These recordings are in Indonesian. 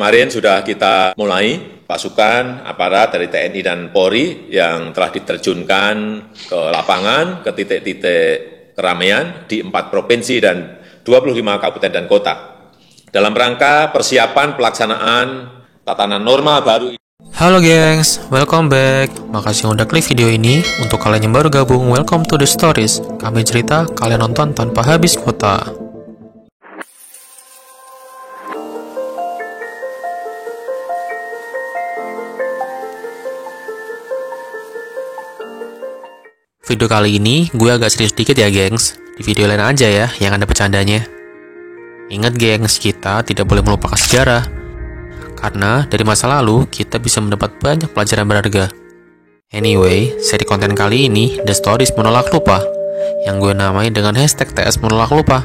Kemarin sudah kita mulai pasukan aparat dari TNI dan Polri yang telah diterjunkan ke lapangan, ke titik-titik keramaian di 4 provinsi dan 25 kabupaten dan kota. Dalam rangka persiapan pelaksanaan tatanan normal baru. Halo gengs, welcome back. Makasih udah klik video ini. Untuk kalian yang baru gabung, welcome to the stories. Kami cerita, kalian nonton tanpa habis kuota. Video kali ini gue agak serius dikit ya gengs. Di video lain aja ya yang ada bercandanya. Ingat gengs, kita tidak boleh melupakan sejarah. Karena dari masa lalu kita bisa mendapat banyak pelajaran berharga. Anyway, seri konten kali ini The Stories Menolak Lupa, yang gue namai dengan hashtag TS Menolak Lupa.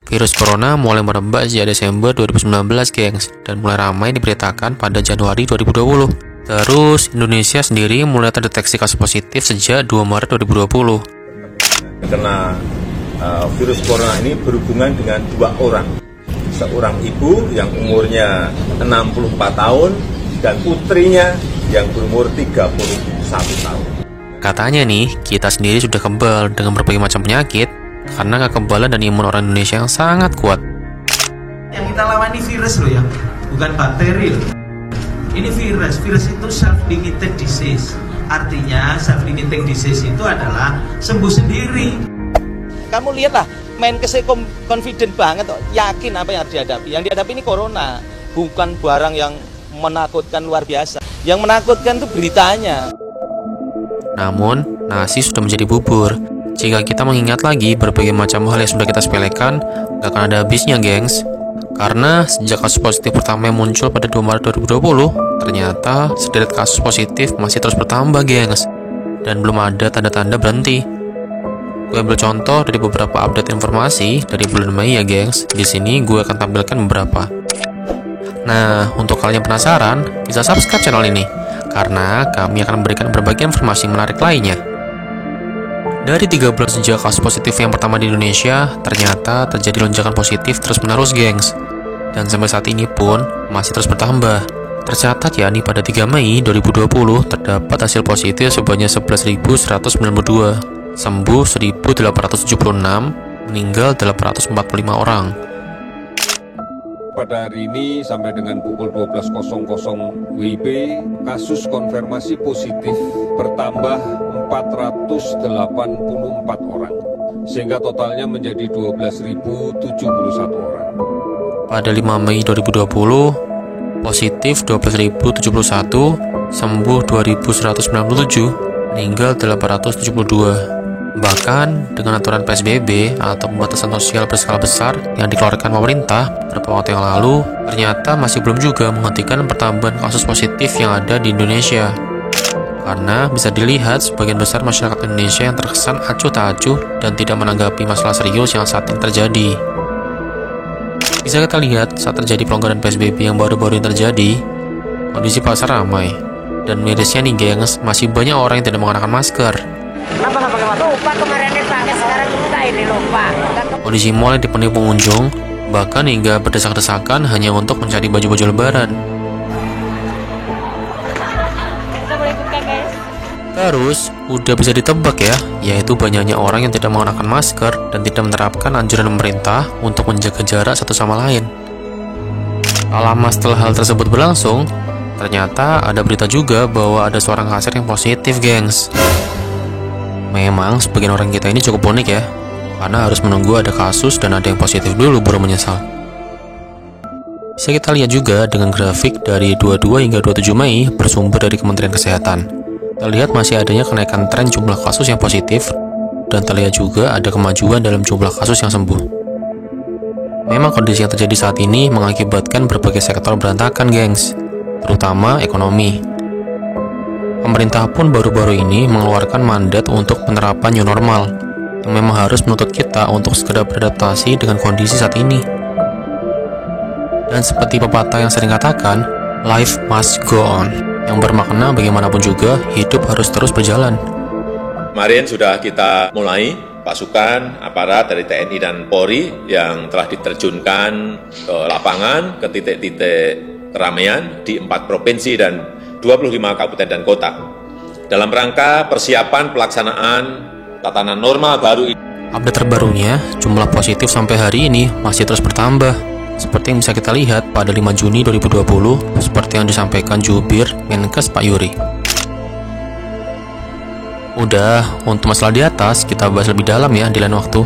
Virus Corona mulai merebak sejak Desember 2019 gengs, dan mulai ramai diberitakan pada Januari 2020. Terus Indonesia sendiri mulai terdeteksi kasus positif sejak 2 Maret 2020. Karena virus corona ini berhubungan dengan 2 orang. Seorang ibu yang umurnya 64 tahun dan putrinya yang berumur 31 tahun. Katanya nih, kita sendiri sudah kebal dengan berbagai macam penyakit karena kekebalan dan imun orang Indonesia yang sangat kuat. Yang kita lawan ini virus loh ya, bukan bakteri loh. Ini virus itu self-limited disease. Artinya self-limiting disease itu adalah sembuh sendiri. Kamu lihatlah, Menkes confident banget, yakin apa yang harus dihadapi. Yang dihadapi ini corona, bukan barang yang menakutkan luar biasa. Yang menakutkan itu beritanya. Namun, nasi sudah menjadi bubur. Jika kita mengingat lagi berbagai macam hal yang sudah kita sepelekan, gak akan ada habisnya gengs. Karena sejak kasus positif pertama yang muncul pada 2 Maret 2020, ternyata sederet kasus positif masih terus bertambah gengs. Dan belum ada tanda-tanda berhenti. Gue ambil contoh dari beberapa update informasi dari bulan Mei ya gengs. Di sini gue akan tampilkan beberapa. Nah, untuk kalian yang penasaran, bisa subscribe channel ini, karena kami akan memberikan berbagai informasi menarik lainnya. Dari 3 bulan sejak kasus positif yang pertama di Indonesia, ternyata terjadi lonjakan positif terus-menerus gengs. Dan sampai saat ini pun masih terus bertambah. Tercatat ya nih pada 3 Mei 2020 terdapat hasil positif sebanyak 11.192, sembuh 1.876, meninggal 845 orang. Pada hari ini sampai dengan pukul 12.00 WIB, kasus konfirmasi positif bertambah 484 orang, sehingga totalnya menjadi 12.071 orang. Pada 5 Mei 2020, positif 12.071, sembuh 2.197, meninggal 872. Bahkan dengan aturan PSBB atau pembatasan sosial berskala besar yang dikeluarkan pemerintah beberapa waktu yang lalu, ternyata masih belum juga menghentikan pertambahan kasus positif yang ada di Indonesia. Karena bisa dilihat sebagian besar masyarakat Indonesia yang terkesan acuh tak acuh dan tidak menanggapi masalah serius yang saat ini terjadi. Bisa kita lihat saat terjadi pelonggaran PSBB yang baru-baru ini terjadi, kondisi pasar ramai. Dan mirisnya nih gengs, masih banyak orang yang tidak mengenakan masker. Kenapa nggak pakai masker? Lupa kemarin dipakai, sekarang kita ini lupa. Kondisi mall yang dipenuhi pengunjung, bahkan hingga berdesak-desakan hanya untuk mencari baju-baju lebaran. Kita boleh buka guys. Terus, udah bisa ditebak ya, yaitu banyaknya orang yang tidak mengenakan masker dan tidak menerapkan anjuran pemerintah untuk menjaga jarak satu sama lain. Tak lama setelah hal tersebut berlangsung, ternyata ada berita juga bahwa ada seorang kasir yang positif gengs. Memang sebagian orang kita ini cukup unik ya, karena harus menunggu ada kasus dan ada yang positif dulu baru menyesal. Bisa kita lihat juga dengan grafik dari 22 hingga 27 Mei bersumber dari Kementerian Kesehatan. Terlihat masih adanya kenaikan tren jumlah kasus yang positif, dan terlihat juga ada kemajuan dalam jumlah kasus yang sembuh. Memang kondisi yang terjadi saat ini mengakibatkan berbagai sektor berantakan gengs, terutama ekonomi. Pemerintah pun baru-baru ini mengeluarkan mandat untuk penerapan new normal, yang memang harus menuntut kita untuk segera beradaptasi dengan kondisi saat ini. Dan seperti pepatah yang sering katakan, life must go on, yang bermakna bagaimanapun juga hidup harus terus berjalan. Kemarin sudah kita mulai pasukan aparat dari TNI dan Polri yang telah diterjunkan ke lapangan, ke titik-titik keramaian di 4 provinsi dan 25 kabupaten dan kota. Dalam rangka persiapan pelaksanaan tatanan normal baru ini. Update terbarunya, jumlah positif sampai hari ini masih terus bertambah. Seperti yang bisa kita lihat pada 5 Juni 2020, seperti yang disampaikan Jubir Menkes Pak Yuri. Udah, untuk masalah di atas, kita bahas lebih dalam ya di lain waktu.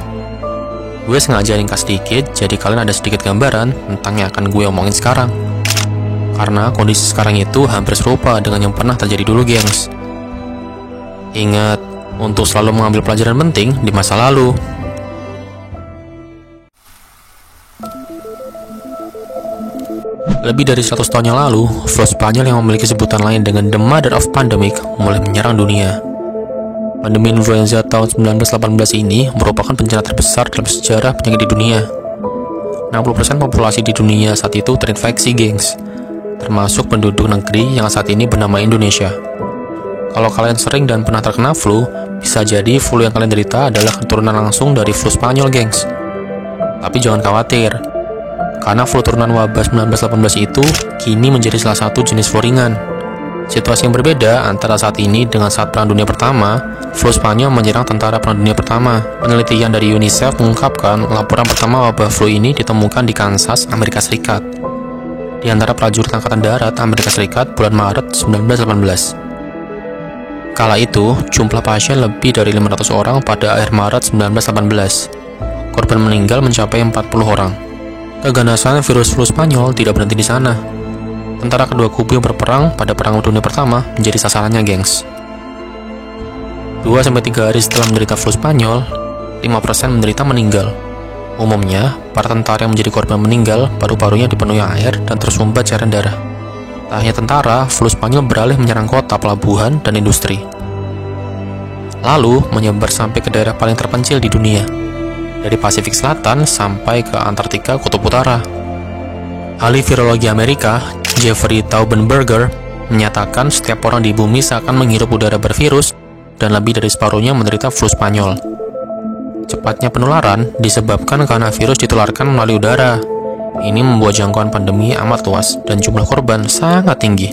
Gue sengaja ringkas sedikit, jadi kalian ada sedikit gambaran tentang yang akan gue omongin sekarang. Karena kondisi sekarang itu hampir serupa dengan yang pernah terjadi dulu, gengs. Ingat, untuk selalu mengambil pelajaran penting di masa lalu. Lebih dari 100 tahun yang lalu, flu Spanyol yang memiliki sebutan lain dengan The Mother of Pandemic mulai menyerang dunia. Pandemi influenza tahun 1918 ini merupakan bencana terbesar dalam sejarah penyakit di dunia. 60% populasi di dunia saat itu terinfeksi, gengs, termasuk penduduk negeri yang saat ini bernama Indonesia. Kalau kalian sering dan pernah terkena flu, bisa jadi flu yang kalian derita adalah keturunan langsung dari flu Spanyol, gengs. Tapi jangan khawatir, karena flu turunan wabah 1918 itu kini menjadi salah satu jenis flu ringan. Situasi yang berbeda antara saat ini dengan saat Perang Dunia Pertama, flu Spanyol menyerang tentara Perang Dunia Pertama. Penelitian dari UNICEF mengungkapkan laporan pertama wabah flu ini ditemukan di Kansas, Amerika Serikat, di antara prajurit Angkatan Darat Amerika Serikat bulan Maret 1918. Kala itu, jumlah pasien lebih dari 500 orang pada akhir Maret 1918. Korban meninggal mencapai 40 orang. Keganasan virus flu Spanyol tidak berhenti di sana. Tentara kedua kubu yang berperang pada Perang Dunia Pertama menjadi sasarannya, gengs. 2-3 hari setelah menderita flu Spanyol, 5% menderita meninggal. Umumnya, para tentara yang menjadi korban meninggal paru-parunya dipenuhi air dan tersumbat cairan darah. Tak hanya tentara, flu Spanyol beralih menyerang kota, pelabuhan, dan industri. Lalu menyebar sampai ke daerah paling terpencil di dunia, dari Pasifik Selatan sampai ke Antartika Kutub Utara. Ahli virologi Amerika, Jeffrey Taubenberger, menyatakan setiap orang di bumi seakan menghirup udara bervirus dan lebih dari separuhnya menderita flu Spanyol. Cepatnya penularan disebabkan karena virus ditularkan melalui udara. Ini membuat jangkauan pandemi amat luas dan jumlah korban sangat tinggi.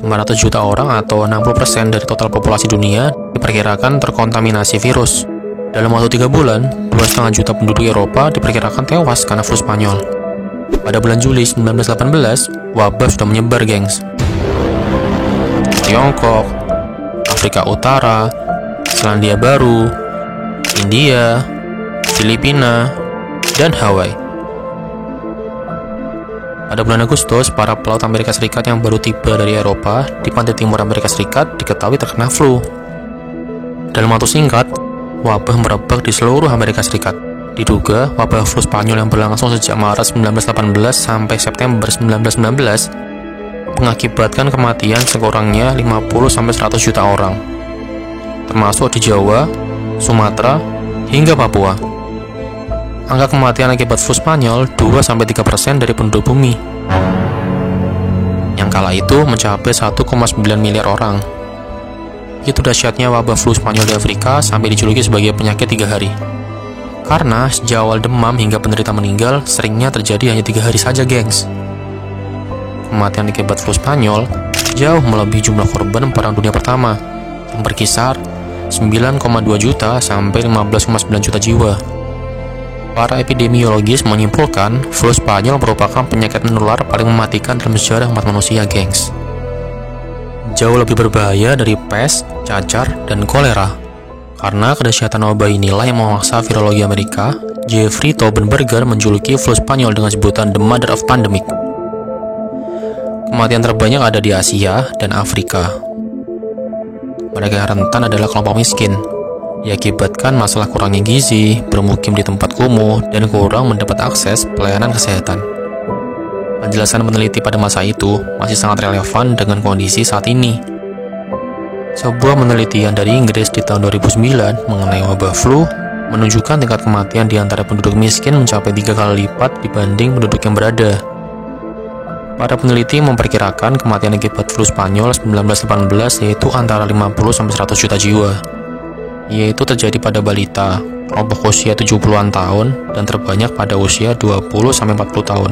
500 juta orang atau 60% dari total populasi dunia diperkirakan terkontaminasi virus. Dalam waktu 3 bulan, 2,5 juta penduduk Eropa diperkirakan tewas karena flu Spanyol. Pada bulan Juli 1918, wabah sudah menyebar, gengs. Tiongkok, Afrika Utara, Selandia Baru, India, Filipina, dan Hawaii. Pada bulan Agustus, para pelaut Amerika Serikat yang baru tiba dari Eropa di pantai timur Amerika Serikat diketahui terkena flu. Dalam waktu singkat, wabah merebak di seluruh Amerika Serikat. Diduga, wabah flu Spanyol yang berlangsung sejak Maret 1918 sampai September 1919 mengakibatkan kematian sekurangnya 50-100 juta orang, termasuk di Jawa, Sumatera, hingga Papua. Angka kematian akibat flu Spanyol 2-3% dari penduduk bumi, yang kala itu mencapai 1,9 miliar orang. Itu dahsyatnya wabah flu Spanyol di Afrika sampai dijuluki sebagai penyakit 3 hari. Karena sejak awal demam hingga penderita meninggal seringnya terjadi hanya 3 hari saja, gengs. Kematian akibat flu Spanyol jauh melebihi jumlah korban Perang Dunia Pertama yang berkisar 9,2 juta sampai 15,9 juta jiwa. Para epidemiologis menyimpulkan flu Spanyol merupakan penyakit menular paling mematikan dalam sejarah umat manusia, gengs. Jauh lebih berbahaya dari pes, cacar, dan kolera. Karena kedahsyatan wabah inilah yang memaksa virologi Amerika, Jeffrey Taubenberger menjuluki flu Spanyol dengan sebutan The Mother of Pandemic. Kematian terbanyak ada di Asia dan Afrika. Mereka yang rentan adalah kelompok miskin, diakibatkan masalah kurangnya gizi, bermukim di tempat kumuh, dan kurang mendapat akses pelayanan kesehatan. Penjelasan peneliti pada masa itu masih sangat relevan dengan kondisi saat ini. Sebuah penelitian dari Inggris di tahun 2009 mengenai wabah flu menunjukkan tingkat kematian di antara penduduk miskin mencapai 3 kali lipat dibanding penduduk yang berada. Para peneliti memperkirakan kematian akibat flu Spanyol 1918 yaitu antara 50-100 juta jiwa. yaitu terjadi pada balita, kelompok usia 70-an tahun, dan terbanyak pada usia 20-40 tahun.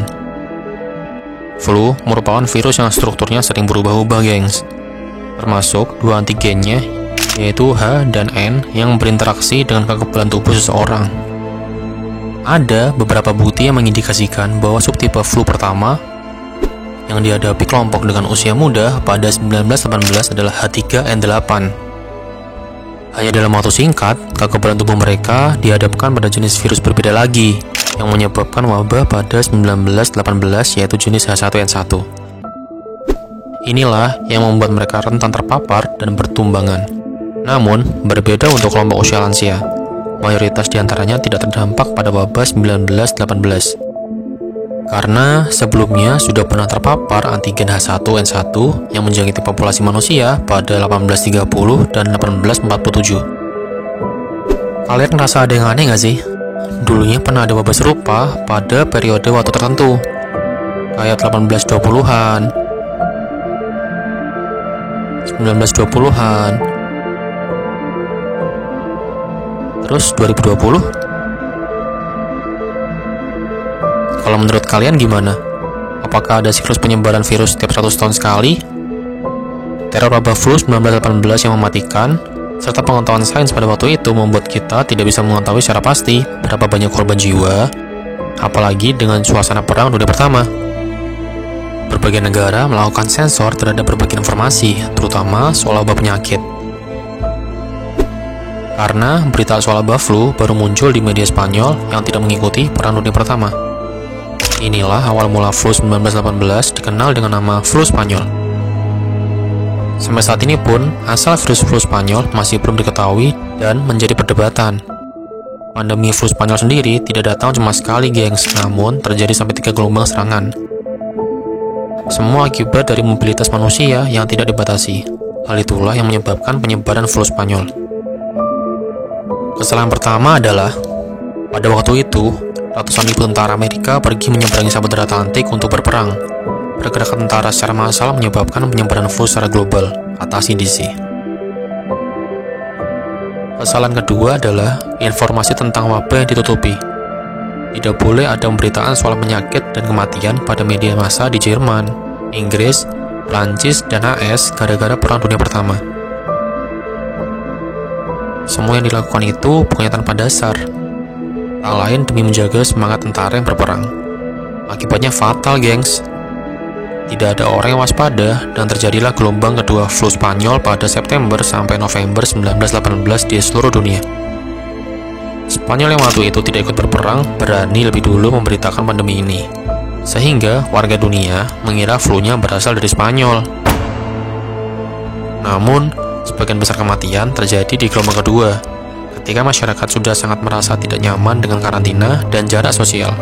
Flu merupakan virus yang strukturnya sering berubah-ubah, gengs. Termasuk dua antigennya, yaitu H dan N yang berinteraksi dengan kekebalan tubuh seseorang. Ada beberapa bukti yang mengindikasikan bahwa subtipe flu pertama yang dihadapi kelompok dengan usia muda pada 1918 adalah H3N8. Hanya dalam waktu singkat, kekebalan tubuh mereka dihadapkan pada jenis virus berbeda lagi yang menyebabkan wabah pada 1918, yaitu jenis H1N1. Inilah yang membuat mereka rentan terpapar dan bertumbangan. Namun, berbeda untuk kelompok usia lansia. Mayoritas diantaranya tidak terdampak pada wabah 1918. Karena sebelumnya sudah pernah terpapar antigen H1N1 yang menjangkiti populasi manusia pada 1830 dan 1847. Kalian ngerasa ada yang aneh nggak sih? Dulunya pernah ada wabah serupa pada periode waktu tertentu, kayak 1820-an, 1920-an, terus 2020. Kalau menurut kalian gimana? Apakah ada siklus penyebaran virus setiap 100 tahun sekali? Teror wabah flu 1918 yang mematikan, serta pengetahuan sains pada waktu itu membuat kita tidak bisa mengetahui secara pasti berapa banyak korban jiwa, apalagi dengan suasana perang dunia pertama. Berbagai negara melakukan sensor terhadap berbagai informasi, terutama soal wabah penyakit. Karena berita soal wabah flu baru muncul di media Spanyol yang tidak mengikuti perang dunia pertama. Inilah awal mula flu 1918 dikenal dengan nama flu Spanyol. Sampai saat ini pun, asal virus flu Spanyol masih belum diketahui dan menjadi perdebatan. Pandemi flu Spanyol sendiri tidak datang cuma sekali, gengs, namun terjadi sampai 3 gelombang serangan. Semua akibat dari mobilitas manusia yang tidak dibatasi. Hal itulah yang menyebabkan penyebaran flu Spanyol. Kesalahan pertama adalah, pada waktu itu, ratusan ribu tentara Amerika pergi menyeberangi Samudra Atlantik untuk berperang. Pergerakan tentara secara massal menyebabkan penyebaran flu secara global, kata CDC. Kesalahan kedua adalah informasi tentang wabah yang ditutupi. Tidak boleh ada pemberitaan soal penyakit dan kematian pada media massa di Jerman, Inggris, Prancis, dan AS gara-gara Perang Dunia Pertama. Semua yang dilakukan itu bukannya tanpa dasar, tak lain demi menjaga semangat tentara yang berperang. Akibatnya fatal, gengs. Tidak ada orang yang waspada, dan terjadilah gelombang kedua flu Spanyol pada September sampai November 1918 di seluruh dunia. Spanyol yang waktu itu tidak ikut berperang berani lebih dulu memberitakan pandemi ini, sehingga warga dunia mengira flu-nya berasal dari Spanyol. Namun, sebagian besar kematian terjadi di gelombang kedua, ketika masyarakat sudah sangat merasa tidak nyaman dengan karantina dan jarak sosial.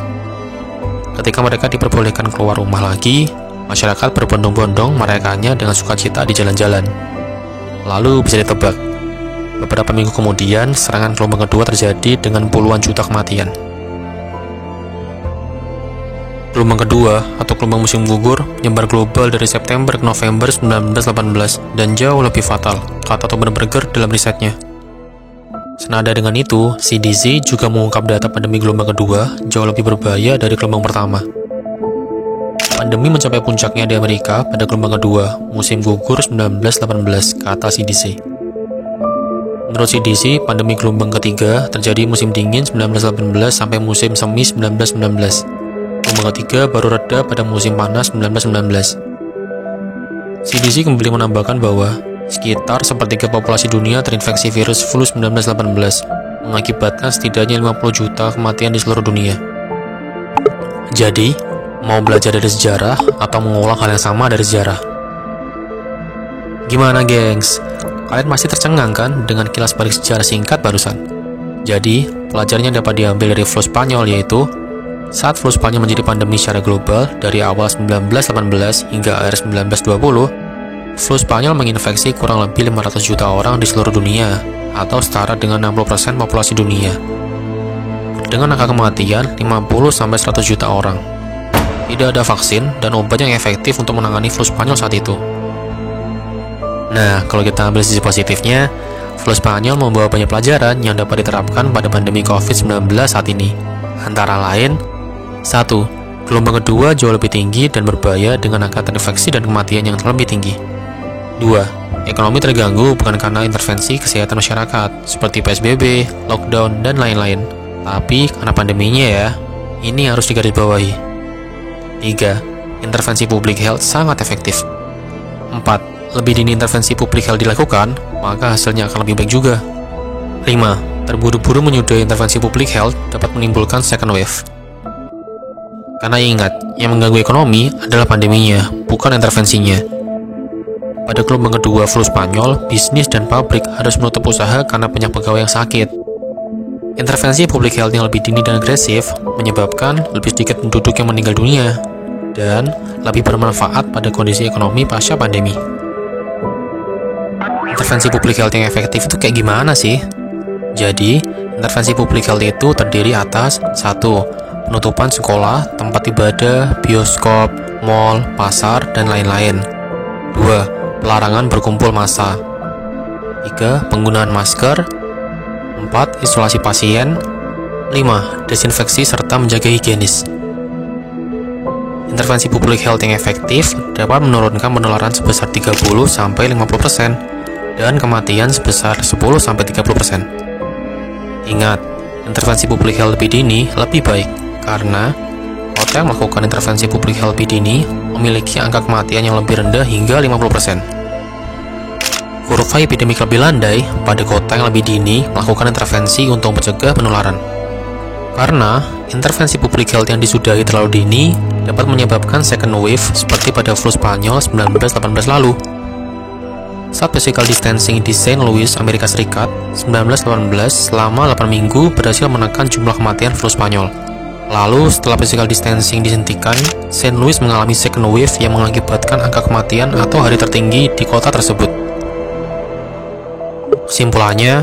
Ketika mereka diperbolehkan keluar rumah lagi, masyarakat berbondong-bondong merayakannya dengan sukacita di jalan-jalan. Lalu bisa ditebak, beberapa minggu kemudian serangan gelombang kedua terjadi dengan puluhan juta kematian. Gelombang kedua atau gelombang musim gugur menyebar global dari September ke November 1918 dan jauh lebih fatal, kata Tom Berger dalam risetnya. Senada dengan itu, CDC juga mengungkap data pandemi gelombang kedua jauh lebih berbahaya dari gelombang pertama. Pandemi mencapai puncaknya di Amerika pada gelombang kedua, musim gugur 1918, kata CDC. Menurut CDC, pandemi gelombang ketiga terjadi musim dingin 1918 sampai musim semi 1919. Gelombang ketiga baru reda pada musim panas 1919. CDC kembali menambahkan bahwa sekitar sepertiga populasi dunia terinfeksi virus flu 1918, mengakibatkan setidaknya 50 juta kematian di seluruh dunia. Jadi, mau belajar dari sejarah atau mengulang hal yang sama dari sejarah? Gimana, gengs? Kalian masih tercengang kan dengan kilas balik sejarah singkat barusan? Jadi, pelajarannya dapat diambil dari flu Spanyol, yaitu saat flu Spanyol menjadi pandemi secara global dari awal 1918 hingga akhir 1920, flu Spanyol menginfeksi kurang lebih 500 juta orang di seluruh dunia, atau setara dengan 60% populasi dunia. Dengan angka kematian 50-100 juta orang. Tidak ada vaksin dan obat yang efektif untuk menangani flu Spanyol saat itu. Nah, kalau kita ambil sisi positifnya, flu Spanyol membawa banyak pelajaran yang dapat diterapkan pada pandemi COVID-19 saat ini. Antara lain, 1. Gelombang kedua jauh lebih tinggi dan berbahaya dengan angka terinfeksi dan kematian yang lebih tinggi. 2. Ekonomi terganggu bukan karena intervensi kesehatan masyarakat, seperti PSBB, lockdown, dan lain-lain, tapi karena pandeminya ya. Ini harus digarisbawahi. 3. Intervensi public health sangat efektif. 4. Lebih dini intervensi public health dilakukan, maka hasilnya akan lebih baik juga. 5. Terburu-buru menyudahi intervensi public health dapat menimbulkan second wave. Karena ingat, yang mengganggu ekonomi adalah pandeminya, bukan intervensinya. Pada gelombang kedua flu Spanyol, bisnis dan pabrik harus menutup usaha karena banyak pegawai yang sakit. Intervensi public health yang lebih dini dan agresif menyebabkan lebih sedikit penduduk yang meninggal dunia dan lebih bermanfaat pada kondisi ekonomi pasca pandemi. Intervensi public health yang efektif itu kayak gimana sih? Jadi, intervensi public health itu terdiri atas 1. Penutupan sekolah, tempat ibadah, bioskop, mal, pasar, dan lain-lain. 2. Pelarangan berkumpul massa. 3. Penggunaan masker. 4. Isolasi pasien. 5. Desinfeksi serta menjaga higienis. Intervensi public health yang efektif dapat menurunkan penularan sebesar 30-50% dan kematian sebesar 10-30%. Ingat, intervensi public health lebih dini lebih baik karena hotel yang melakukan intervensi public health lebih dini memiliki angka kematian yang lebih rendah hingga 50%. Kurva epidemik lebih landai pada kota yang lebih dini melakukan intervensi untuk mencegah penularan. Karena intervensi public health yang disudahi terlalu dini dapat menyebabkan second wave seperti pada flu Spanyol 1918 lalu. Saat physical distancing di St. Louis, Amerika Serikat, 1918 selama 8 minggu berhasil menekan jumlah kematian flu Spanyol. Lalu setelah physical distancing dihentikan, St. Louis mengalami second wave yang mengakibatkan angka kematian atau hari tertinggi di kota tersebut. Kesimpulannya,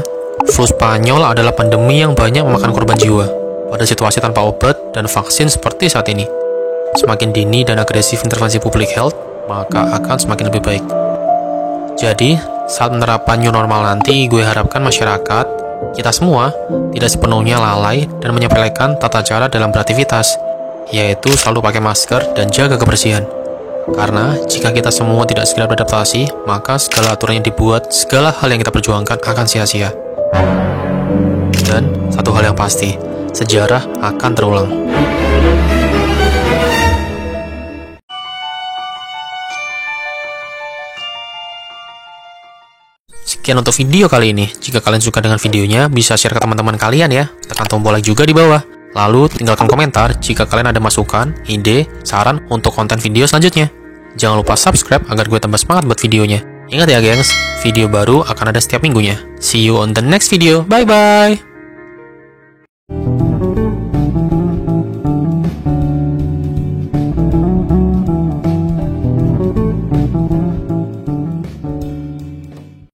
flu Spanyol adalah pandemi yang banyak memakan korban jiwa pada situasi tanpa obat dan vaksin seperti saat ini. Semakin dini dan agresif intervensi public health, maka akan semakin lebih baik. Jadi, saat penerapan new normal nanti, gue harapkan masyarakat, kita semua, tidak sepenuhnya lalai dan menyepelekan tata cara dalam beraktivitas, yaitu selalu pakai masker dan jaga kebersihan. Karena, jika kita semua tidak segera beradaptasi, maka segala aturan yang dibuat, segala hal yang kita perjuangkan akan sia-sia. Dan, satu hal yang pasti, sejarah akan terulang. Sekian untuk video kali ini. Jika kalian suka dengan videonya, bisa share ke teman-teman kalian ya. Tekan tombol like juga di bawah. Lalu tinggalkan komentar jika kalian ada masukan, ide, saran untuk konten video selanjutnya. Jangan lupa subscribe agar gue tambah semangat buat videonya. Ingat ya gengs, video baru akan ada setiap minggunya. See you on the next video. Bye-bye.